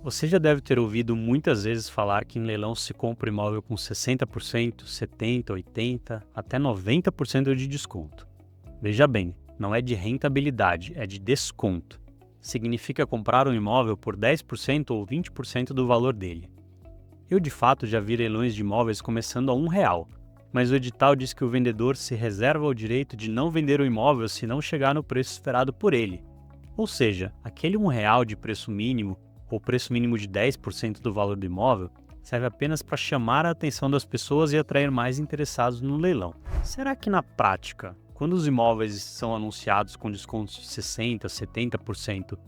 Você já deve ter ouvido muitas vezes falar que em leilão se compra o imóvel com 60%, 70%, 80%, até 90% de desconto. Veja bem, não é de rentabilidade, é de desconto. Significa comprar um imóvel por 10% ou 20% do valor dele. Eu de fato já vi leilões de imóveis começando a R$ 1, mas o edital diz que o vendedor se reserva o direito de não vender o imóvel se não chegar no preço esperado por ele. Ou seja, aquele R$ 1 de preço mínimo ou preço mínimo de 10% do valor do imóvel serve apenas para chamar a atenção das pessoas e atrair mais interessados no leilão. Será que na prática, quando os imóveis são anunciados com descontos de 60%, 70%,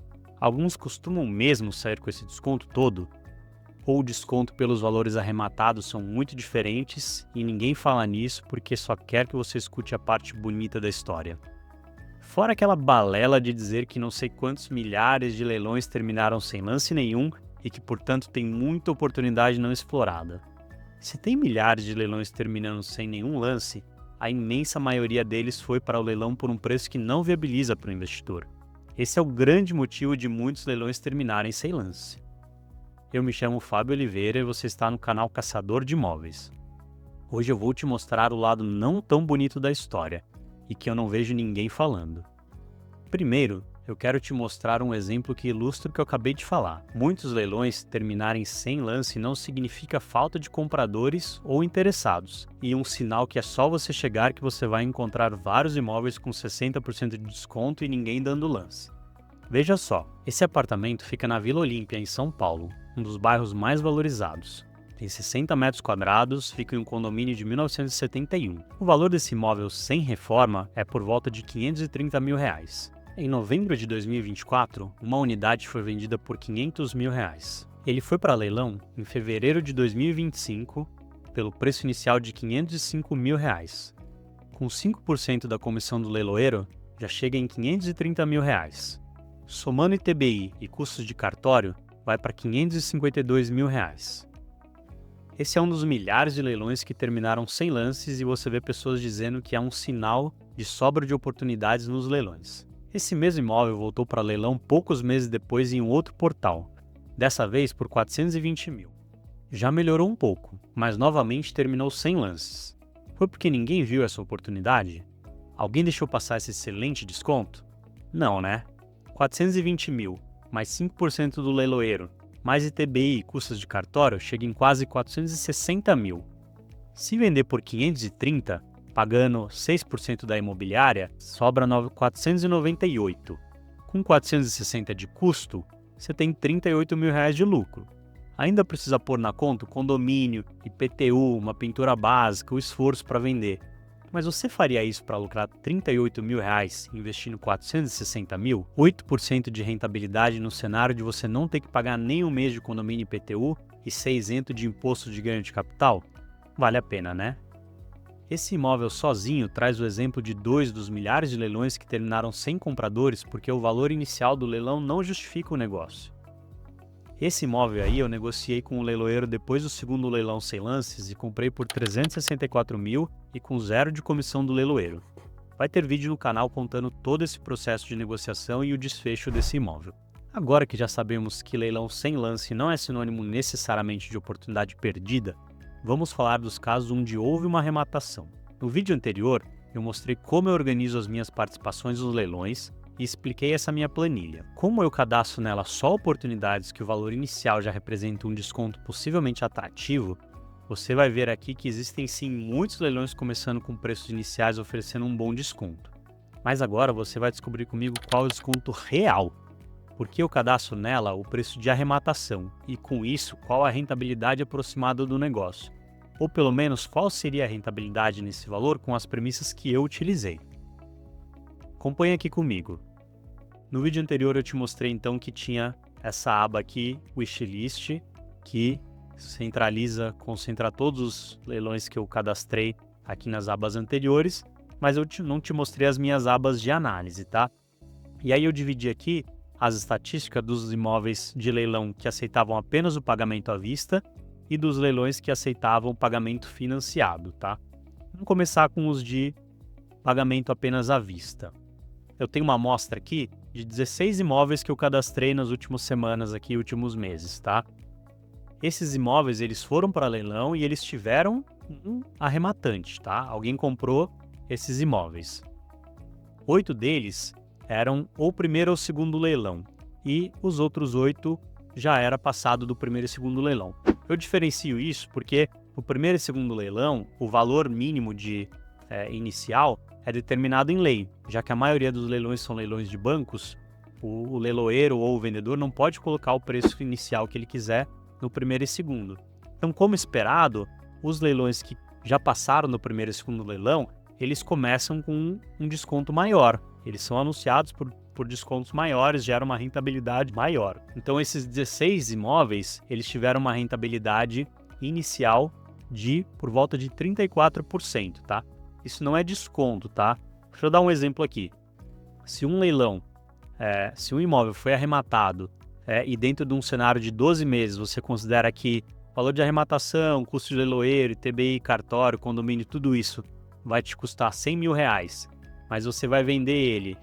alguns costumam mesmo sair com esse desconto todo? Ou o desconto pelos valores arrematados são muito diferentes e ninguém fala nisso porque só quer que você escute a parte bonita da história? Fora aquela balela de dizer que não sei quantos milhares de leilões terminaram sem lance nenhum e que, portanto, tem muita oportunidade não explorada. Se tem milhares de leilões terminando sem nenhum lance, a imensa maioria deles foi para o leilão por um preço que não viabiliza para o investidor. Esse é o grande motivo de muitos leilões terminarem sem lance. Eu me chamo Fábio Oliveira e você está no canal Caçador de Imóveis. Hoje eu vou te mostrar o lado não tão bonito da história e que eu não vejo ninguém falando. Primeiro, eu quero te mostrar um exemplo que ilustra o que eu acabei de falar. Muitos leilões terminarem sem lance não significa falta de compradores ou interessados, e um sinal que é só você chegar que você vai encontrar vários imóveis com 60% de desconto e ninguém dando lance. Veja só, esse apartamento fica na Vila Olímpia, em São Paulo, um dos bairros mais valorizados. Tem 60 metros quadrados, fica em um condomínio de 1971. O valor desse imóvel sem reforma é por volta de R$ 530 mil. Em novembro de 2024, uma unidade foi vendida por R$ 500 mil. Ele foi para leilão em fevereiro de 2025 pelo preço inicial de R$ 505 mil. Com 5% da comissão do leiloeiro, já chega em R$ 530 mil. Somando ITBI e custos de cartório, vai para R$ 552 mil. Esse é um dos milhares de leilões que terminaram sem lances e você vê pessoas dizendo que é um sinal de sobra de oportunidades nos leilões. Esse mesmo imóvel voltou para leilão poucos meses depois em um outro portal, dessa vez por R$ 420 mil. Já melhorou um pouco, mas novamente terminou sem lances. Foi porque ninguém viu essa oportunidade? Alguém deixou passar esse excelente desconto? Não, né? 420 mil, mais 5% do leiloeiro, mais ITBI e custos de cartório, chega em quase 460 mil. Se vender por 530, pagando 6% da imobiliária, sobra 498. Com 460 de custo, você tem R$ 38 mil de lucro. Ainda precisa pôr na conta o condomínio, IPTU, uma pintura básica, o esforço para vender. Mas você faria isso para lucrar R$ 38 mil investindo 460 mil? 8% de rentabilidade no cenário de você não ter que pagar nem um mês de condomínio IPTU e ser isento de imposto de ganho de capital? Vale a pena, né? Esse imóvel sozinho traz o exemplo de 2 dos milhares de leilões que terminaram sem compradores porque o valor inicial do leilão não justifica o negócio. Esse imóvel aí eu negociei com o leiloeiro depois do segundo leilão sem lances e comprei por 364 mil e com 0 de comissão do leiloeiro. Vai ter vídeo no canal contando todo esse processo de negociação e o desfecho desse imóvel. Agora que já sabemos que leilão sem lance não é sinônimo necessariamente de oportunidade perdida, vamos falar dos casos onde houve uma arrematação. No vídeo anterior, eu mostrei como eu organizo as minhas participações nos leilões e expliquei essa minha planilha. Como eu cadastro nela só oportunidades que o valor inicial já representa um desconto possivelmente atrativo, você vai ver aqui que existem sim muitos leilões começando com preços iniciais oferecendo um bom desconto. Mas agora você vai descobrir comigo qual é o desconto real, porque eu cadastro nela o preço de arrematação e com isso qual a rentabilidade aproximada do negócio, ou pelo menos qual seria a rentabilidade nesse valor com as premissas que eu utilizei. Acompanhe aqui comigo. No vídeo anterior eu te mostrei então que tinha essa aba aqui, Wishlist, que concentra todos os leilões que eu cadastrei aqui nas abas anteriores, mas eu não te mostrei as minhas abas de análise, tá? E aí eu dividi aqui as estatísticas dos imóveis de leilão que aceitavam apenas o pagamento à vista e dos leilões que aceitavam o pagamento financiado, tá? Vamos começar com os de pagamento apenas à vista. eu tenho uma amostra aqui de 16 imóveis que eu cadastrei nas últimas semanas aqui, últimos meses, tá? Esses imóveis, eles foram para leilão e eles tiveram um arrematante, tá? Alguém comprou esses imóveis. 8 deles eram ou primeiro ou segundo leilão, e os outros 8 já era passado do primeiro e segundo leilão. Eu diferencio isso porque o primeiro e segundo leilão, o valor mínimo de inicial é determinado em lei, já que a maioria dos leilões são leilões de bancos, o leiloeiro ou o vendedor não pode colocar o preço inicial que ele quiser no primeiro e segundo. Então, como esperado, os leilões que já passaram no primeiro e segundo leilão, eles começam com um desconto maior. Eles são anunciados por descontos maiores, gera uma rentabilidade maior. Então, esses 16 imóveis, eles tiveram uma rentabilidade inicial de por volta de 34%, tá? Isso não é desconto, tá? Deixa eu dar um exemplo aqui. Se um leilão, se um imóvel foi arrematado e dentro de um cenário de 12 meses você considera que valor de arrematação, custo de leiloeiro, ITBI, cartório, condomínio, tudo isso vai te custar R$100 mil, mas você vai vender ele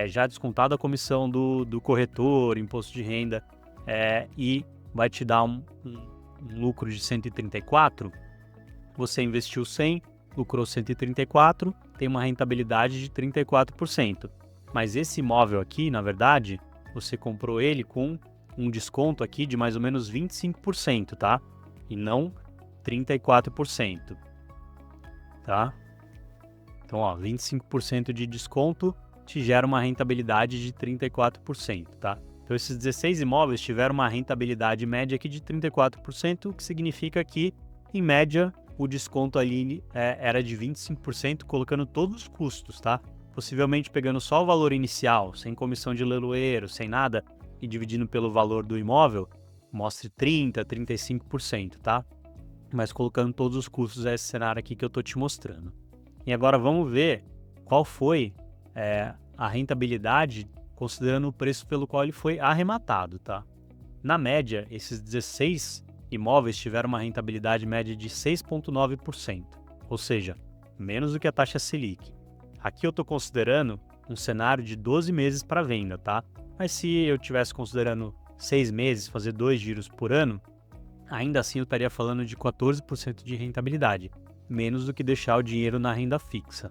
já descontado a comissão do corretor, imposto de renda, e vai te dar um lucro de 134, você investiu 100, lucrou 134, tem uma rentabilidade de 34%. Mas esse imóvel aqui, na verdade, você comprou ele com um desconto aqui de mais ou menos 25%, tá? E não 34%, tá? Então, 25% de desconto te gera uma rentabilidade de 34%, tá? Então, esses 16 imóveis tiveram uma rentabilidade média aqui de 34%, o que significa que, em média, o desconto ali era de 25%, colocando todos os custos, tá? Possivelmente pegando só o valor inicial, sem comissão de leiloeiro, sem nada, e dividindo pelo valor do imóvel, mostre 30%, 35%, tá? Mas colocando todos os custos, é esse cenário aqui que eu tô te mostrando. E agora vamos ver qual foi a rentabilidade, considerando o preço pelo qual ele foi arrematado, tá? Na média, esses 16 imóveis tiveram uma rentabilidade média de 6,9%, ou seja, menos do que a taxa Selic. Aqui eu estou considerando um cenário de 12 meses para venda, tá? Mas se eu estivesse considerando 6 meses, fazer 2 giros por ano, ainda assim eu estaria falando de 14% de rentabilidade, menos do que deixar o dinheiro na renda fixa.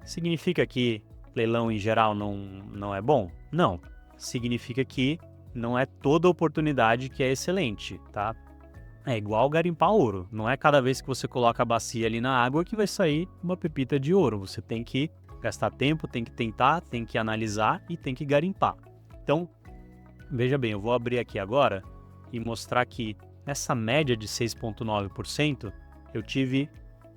Significa que leilão em geral não é bom? Não. Significa que não é toda oportunidade que é excelente, tá? É igual garimpar ouro. Não é cada vez que você coloca a bacia ali na água que vai sair uma pepita de ouro. Você tem que gastar tempo, tem que tentar, tem que analisar e tem que garimpar. Então, veja bem, eu vou abrir aqui agora e mostrar que nessa média de 6,9%, eu tive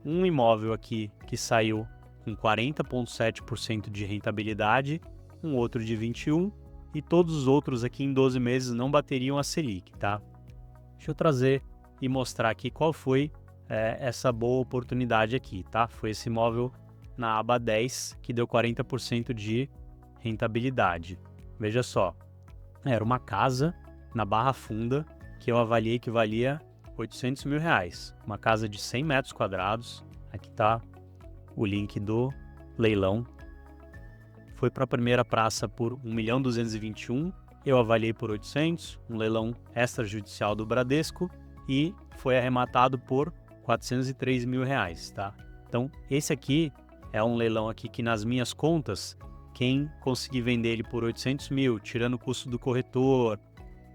um imóvel aqui que saiu com 40,7% de rentabilidade, um outro de 21%, e todos os outros aqui em 12 meses não bateriam a Selic, tá? Deixa eu trazer e mostrar aqui qual foi essa boa oportunidade aqui, tá? Foi esse imóvel na aba 10 que deu 40% de rentabilidade. Veja só, era uma casa na Barra Funda que eu avaliei que valia R$800 mil. Uma casa de 100 metros quadrados. Aqui tá o link do leilão. Foi para a primeira praça por 1.221.000. Eu avaliei por 800, um leilão extrajudicial do Bradesco, e foi arrematado por R$403 mil, tá? Então, esse aqui é um leilão aqui que nas minhas contas, quem conseguir vender ele por 800 mil, tirando o custo do corretor,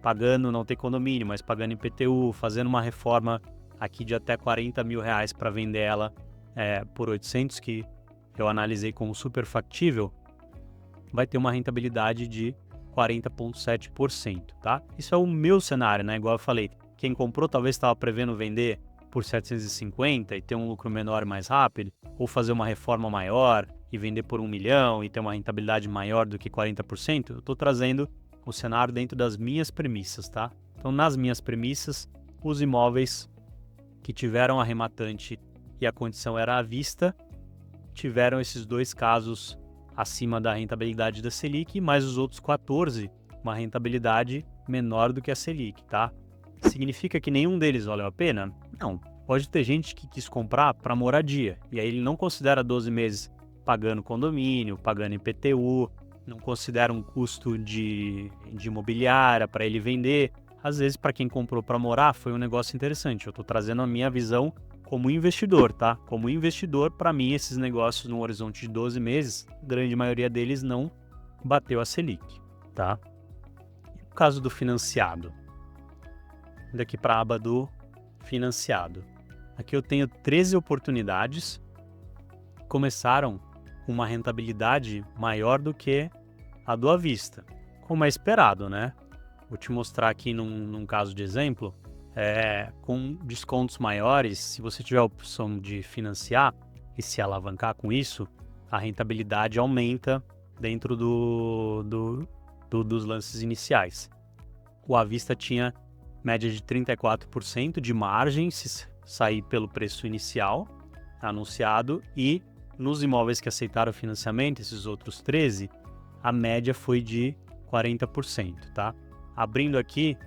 pagando, não tem condomínio, mas pagando IPTU, fazendo uma reforma aqui de até R$40 mil para vender ela por 800, que eu analisei como super factível, vai ter uma rentabilidade de 40,7%, tá? Isso é o meu cenário, né? Igual eu falei, quem comprou talvez estava prevendo vender por 750 e ter um lucro menor e mais rápido, ou fazer uma reforma maior e vender por 1 milhão e ter uma rentabilidade maior do que 40%. Eu estou trazendo o cenário dentro das minhas premissas, tá? Então, nas minhas premissas, os imóveis que tiveram arrematante e a condição era à vista, tiveram esses dois casos acima da rentabilidade da Selic, mais os outros 14, uma rentabilidade menor do que a Selic, tá? Significa que nenhum deles valeu a pena? Não. Pode ter gente que quis comprar para moradia, e aí ele não considera 12 meses pagando condomínio, pagando IPTU, não considera um custo de imobiliária para ele vender. Às vezes, para quem comprou para morar, foi um negócio interessante. Eu estou trazendo a minha visão como investidor, tá? Como investidor, para mim, esses negócios no horizonte de 12 meses, a grande maioria deles não bateu a Selic, tá? E no caso do financiado, indo aqui para a aba do financiado. Aqui eu tenho 13 oportunidades, começaram com uma rentabilidade maior do que a do à vista, como é esperado, né? Vou te mostrar aqui num caso de exemplo, com descontos maiores, se você tiver a opção de financiar e se alavancar com isso, a rentabilidade aumenta dentro dos lances iniciais. O à vista tinha média de 34% de margem se sair pelo preço inicial anunciado, e nos imóveis que aceitaram o financiamento, esses outros 13, a média foi de 40%, tá? Abrindo aqui,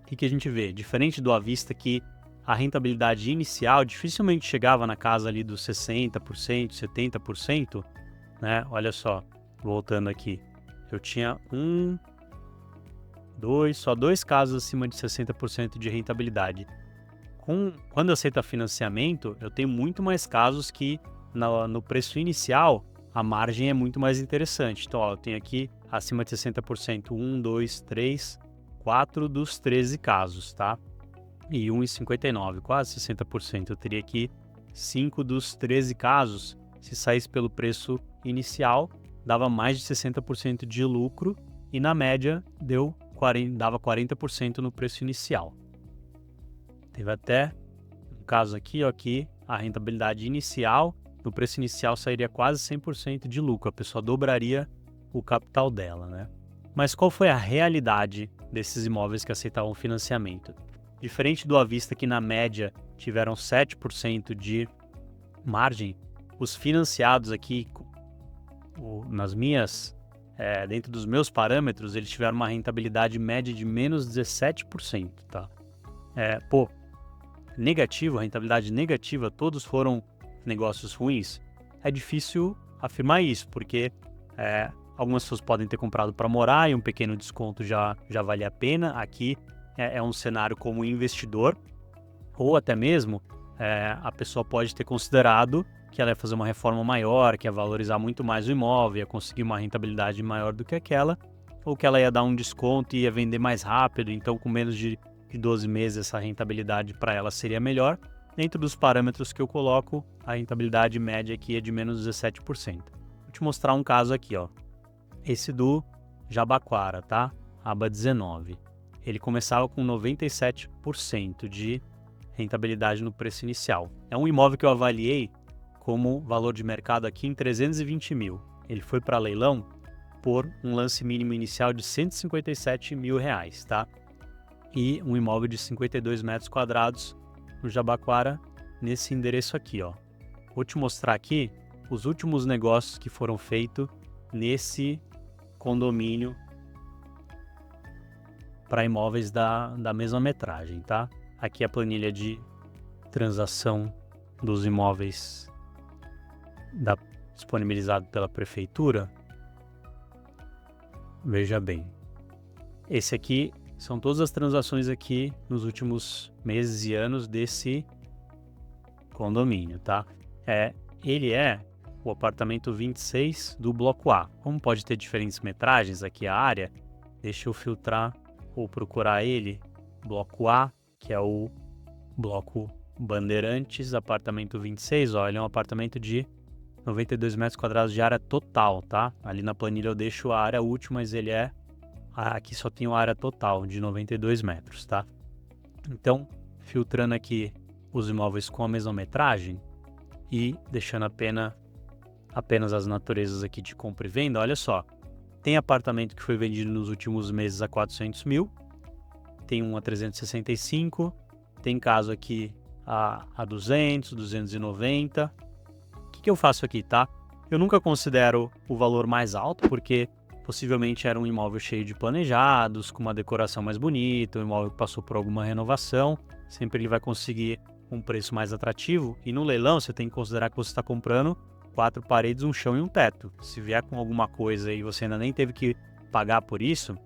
o que a gente vê? Diferente do à vista, que a rentabilidade inicial dificilmente chegava na casa ali dos 60%, 70%, né? Olha só, voltando aqui, eu tinha só dois casos acima de 60% de rentabilidade. Quando eu aceito financiamento, eu tenho muito mais casos que no preço inicial a margem é muito mais interessante. Então, eu tenho aqui acima de 60%, 2, 3, 4 dos 13 casos, tá? E 1,59, quase 60%. Eu teria aqui 5 dos 13 casos, se saísse pelo preço inicial, dava mais de 60% de lucro e na média dava 40% no preço inicial. Teve até um caso aqui, ó, que a rentabilidade inicial, no preço inicial sairia quase 100% de lucro, a pessoa dobraria o capital dela, né? Mas qual foi a realidade desses imóveis que aceitavam financiamento? Diferente do à vista, que na média tiveram 7% de margem, os financiados aqui, dentro dos meus parâmetros, eles tiveram uma rentabilidade média de menos 17%, tá? Negativo, a rentabilidade negativa, todos foram negócios ruins? É difícil afirmar isso, porque algumas pessoas podem ter comprado para morar e um pequeno desconto já vale a pena. Aqui é um cenário como investidor, ou até mesmo a pessoa pode ter considerado que ela ia fazer uma reforma maior, que ia valorizar muito mais o imóvel, ia conseguir uma rentabilidade maior do que aquela, ou que ela ia dar um desconto e ia vender mais rápido, então com menos de 12 meses essa rentabilidade para ela seria melhor. Dentro dos parâmetros que eu coloco, a rentabilidade média aqui é de menos 17%. Vou te mostrar um caso aqui, ó. Esse do Jabaquara, tá? Aba 19. Ele começava com 97% de rentabilidade no preço inicial. É um imóvel que eu avaliei como valor de mercado aqui em 320 mil. Ele foi para leilão por um lance mínimo inicial de 157 mil reais, tá? E um imóvel de 52 metros quadrados no Jabaquara, nesse endereço aqui, ó. Vou te mostrar aqui os últimos negócios que foram feitos nesse condomínio para imóveis da mesma metragem, tá? Aqui a planilha de transação dos imóveis disponibilizado pela prefeitura. Veja bem, esse aqui são todas as transações aqui nos últimos meses e anos desse condomínio, tá? Ele é o apartamento 26 do bloco A. Como pode ter diferentes metragens aqui a área, deixa eu filtrar ou procurar ele, bloco A, que é o bloco Bandeirantes, apartamento 26, ó, ele é um apartamento de 92 metros quadrados de área total, tá? Ali na planilha eu deixo a área útil, mas ele aqui só tem a área total de 92 metros, tá? Então, filtrando aqui os imóveis com a mesma metragem e deixando apenas as naturezas aqui de compra e venda, olha só. Tem apartamento que foi vendido nos últimos meses a 400 mil, tem um a 365, tem caso aqui a 200, 290. O que eu faço aqui, tá? Eu nunca considero o valor mais alto, porque possivelmente era um imóvel cheio de planejados, com uma decoração mais bonita, um imóvel que passou por alguma renovação, sempre ele vai conseguir um preço mais atrativo. E no leilão você tem que considerar que você está comprando 4 paredes, um chão e um teto. Se vier com alguma coisa e você ainda nem teve que pagar por isso,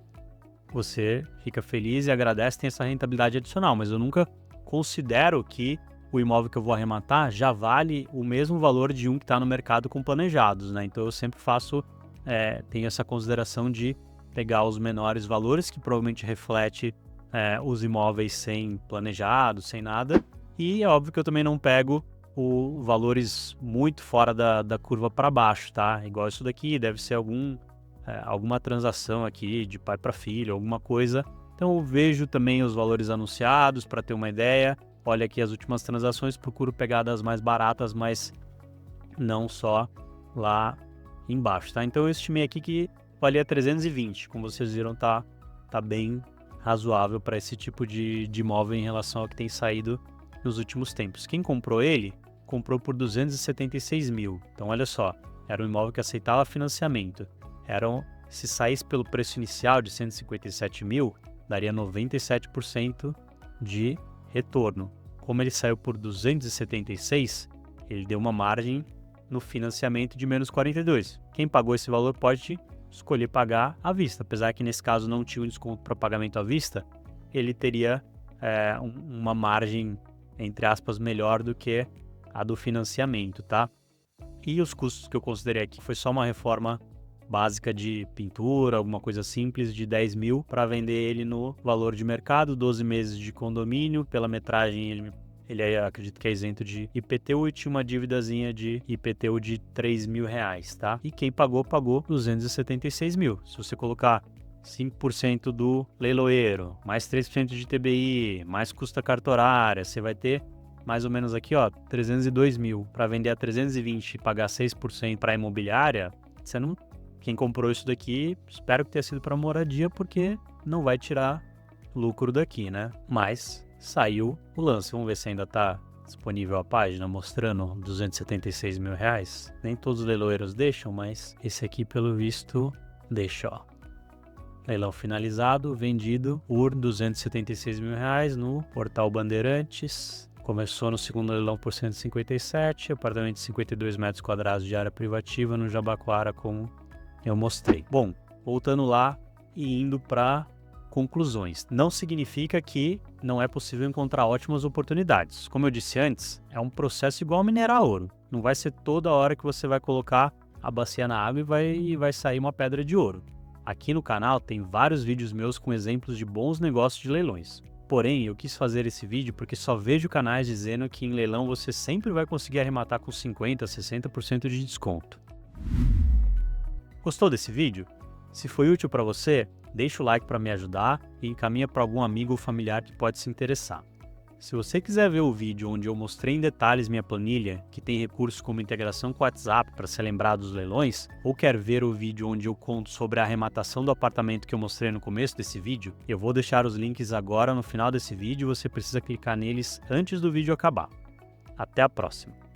você fica feliz e agradece, tem essa rentabilidade adicional, mas eu nunca considero que o imóvel que eu vou arrematar já vale o mesmo valor de um que está no mercado com planejados, né? Então eu sempre tenho essa consideração de pegar os menores valores, que provavelmente reflete os imóveis sem planejado, sem nada, e é óbvio que eu também não pego valores muito fora da curva para baixo, tá? Igual isso daqui, deve ser alguma transação aqui de pai para filho, alguma coisa. Então eu vejo também os valores anunciados para ter uma ideia. Olha aqui as últimas transações, procuro pegar das mais baratas, mas não só lá embaixo, tá? Então eu estimei aqui que valia 320, como vocês viram, tá bem razoável para esse tipo de imóvel em relação ao que tem saído nos últimos tempos. Quem comprou ele, comprou por 276 mil. Então olha só, era um imóvel que aceitava financiamento. Se saísse pelo preço inicial de 157 mil, daria 97% de retorno. Como ele saiu por 276, ele deu uma margem no financiamento de menos 42. Quem pagou esse valor pode escolher pagar à vista. Apesar que nesse caso não tinha um desconto para pagamento à vista, ele teria uma margem, entre aspas, melhor do que a do financiamento, tá? E os custos que eu considerei aqui foi só uma reforma básica de pintura, alguma coisa simples de 10 mil para vender ele no valor de mercado, 12 meses de condomínio, pela metragem ele acredito que é isento de IPTU e tinha uma dívidazinha de IPTU de 3 mil reais, tá? E quem pagou 276 mil. Se você colocar 5% do leiloeiro, mais 3% de TBI, mais custa cartorária, você vai ter mais ou menos aqui, 302 mil. Para vender a 320 e pagar 6% para a imobiliária, quem comprou isso daqui, espero que tenha sido para moradia, porque não vai tirar lucro daqui, né? Mas saiu o lance. Vamos ver se ainda está disponível a página mostrando 276 mil reais. Nem todos os leiloeiros deixam, mas esse aqui, pelo visto, deixa, ó. Leilão finalizado, vendido por 276 mil reais no Portal Bandeirantes. Começou no segundo leilão por 157, apartamento de 52 metros quadrados de área privativa no Jabaquara, como eu mostrei. Bom, voltando lá e indo para conclusões. Não significa que não é possível encontrar ótimas oportunidades. Como eu disse antes, é um processo igual minerar ouro. Não vai ser toda hora que você vai colocar a bacia na água e vai sair uma pedra de ouro. Aqui no canal tem vários vídeos meus com exemplos de bons negócios de leilões. Porém, eu quis fazer esse vídeo porque só vejo canais dizendo que em leilão você sempre vai conseguir arrematar com 50%, 60% de desconto. Gostou desse vídeo? Se foi útil para você, deixa o like para me ajudar e encaminha para algum amigo ou familiar que pode se interessar. Se você quiser ver o vídeo onde eu mostrei em detalhes minha planilha, que tem recursos como integração com o WhatsApp para ser lembrado dos leilões, ou quer ver o vídeo onde eu conto sobre a arrematação do apartamento que eu mostrei no começo desse vídeo, eu vou deixar os links agora no final desse vídeo e você precisa clicar neles antes do vídeo acabar. Até a próxima!